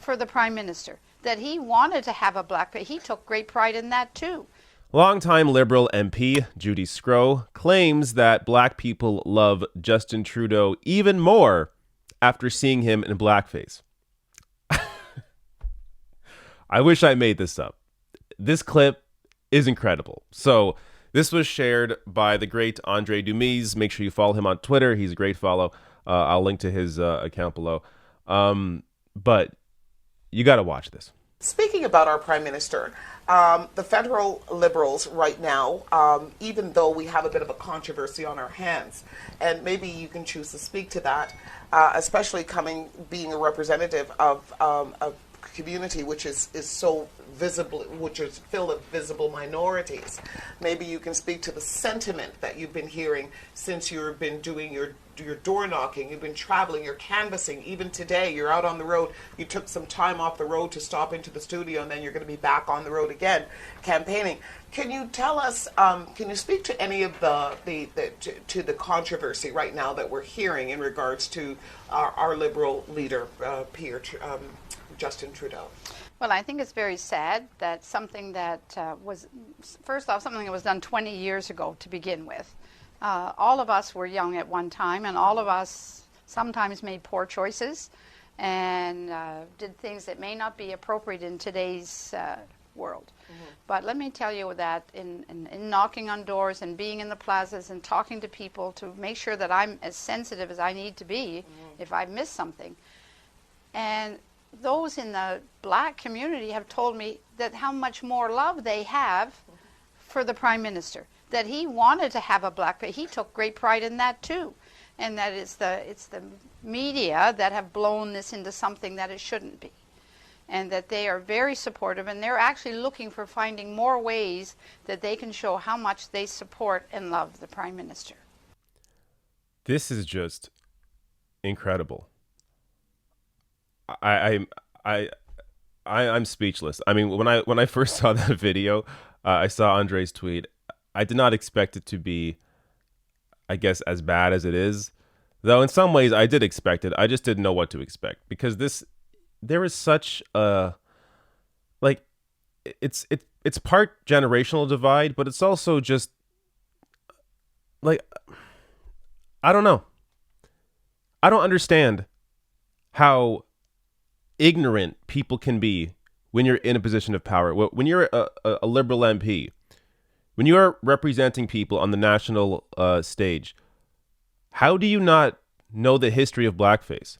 for the Prime Minister, that he wanted to have a blackface. He took great pride in that too. Longtime Liberal MP Judy Sgro claims that black people love Justin Trudeau even more after seeing him in blackface. I wish I made this up. This clip is incredible. So this was shared by the great Andre Dumise. Make sure you follow him on Twitter. He's a great follow. I'll link to his account below. But you got to watch this. Speaking about our Prime Minister, the federal Liberals right now, even though we have a bit of a controversy on our hands, and maybe you can choose to speak to that, especially being a representative of a community which is so visible, which is filled with visible minorities. Maybe you can speak to the sentiment that you've been hearing since you've been doing your door knocking, you've been traveling, you're canvassing. Even today, you're out on the road. You took some time off the road to stop into the studio, and then you're going to be back on the road again, campaigning. Can you tell us? Can you speak to any of the controversy right now that we're hearing in regards to our Liberal leader, peer, Justin Trudeau? Well, I think it's very sad that something that was, first off, something that was done 20 years ago to begin with. All of us were young at one time, and all of us sometimes made poor choices and did things that may not be appropriate in today's world. Mm-hmm. But let me tell you that in knocking on doors and being in the plazas and talking to people to make sure that I'm as sensitive as I need to be if I miss something. And those in the black community have told me that how much more love they have for the Prime Minister, that he wanted to have a blackface. He took great pride in that too, and that it's the media that have blown this into something that it shouldn't be, and that they are very supportive, and they're actually looking for finding more ways that they can show how much they support and love the Prime Minister. This is just incredible. I'm speechless. I mean, when I first saw that video, I saw Andre's tweet. I did not expect it to be, I guess, as bad as it is. Though in some ways I did expect it. I just didn't know what to expect, because there is such a, like, it's part generational divide, but it's also just like, I don't know. I don't understand how ignorant people can be when you're in a position of power. When you're a Liberal MP, when you are representing people on the national stage, how do you not know the history of blackface?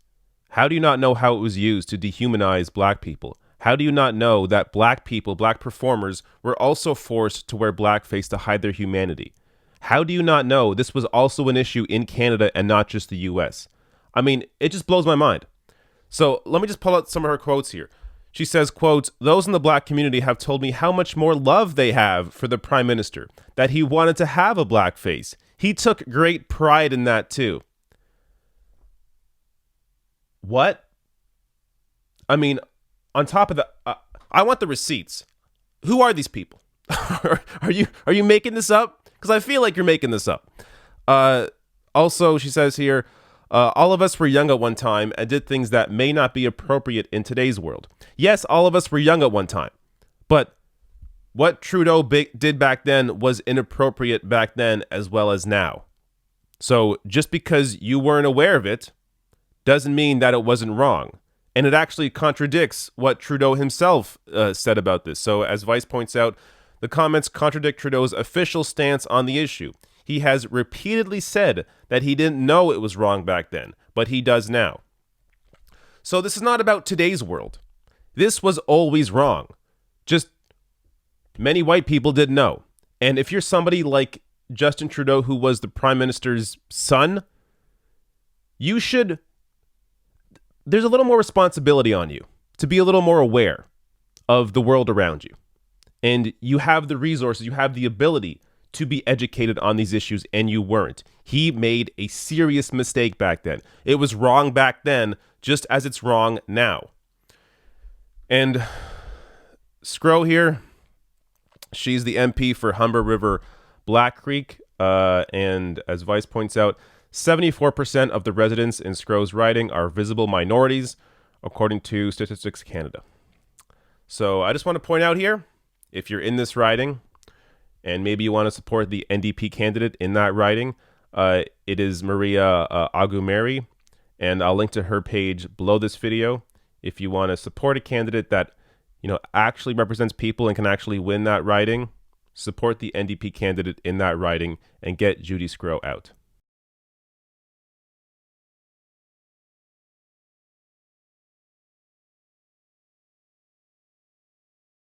How do you not know how it was used to dehumanize black people? How do you not know that black people, black performers, were also forced to wear blackface to hide their humanity? How do you not know this was also an issue in Canada and not just the US? I mean, it just blows my mind. So let me just pull out some of her quotes here. She says, quote, "Those in the black community have told me how much more love they have for the Prime Minister, that he wanted to have a black face. He took great pride in that too." What? I mean, on top of that, I want the receipts. Who are these people? Are you making this up? Because I feel like you're making this up. Also, she says here, all of us were young at one time and did things that may not be appropriate in today's world. Yes, all of us were young at one time, but what Trudeau did back then was inappropriate back then as well as now. So just because you weren't aware of it doesn't mean that it wasn't wrong. And it actually contradicts what Trudeau himself said about this. So as Vice points out, the comments contradict Trudeau's official stance on the issue. He has repeatedly said that he didn't know it was wrong back then, but he does now. So this is not about today's world. This was always wrong. Just many white people didn't know. And if you're somebody like Justin Trudeau, who was the Prime Minister's son, there's a little more responsibility on you to be a little more aware of the world around you. And you have the resources, you have the ability to be educated on these issues, and you weren't. He made a serious mistake back then. It was wrong back then, just as it's wrong now. And Sgro here, she's the MP for Humber River Black Creek, and as Vice points out, 74% of the residents in Sgro's riding are visible minorities. according to Statistics Canada. So I just want to point out here, if you're in this riding and maybe you want to support the NDP candidate in that riding, it is Maria Agumeri, and I'll link to her page below this video. If you want to support a candidate that, actually represents people and can actually win that riding, support the NDP candidate in that riding and get Judy Sgro out.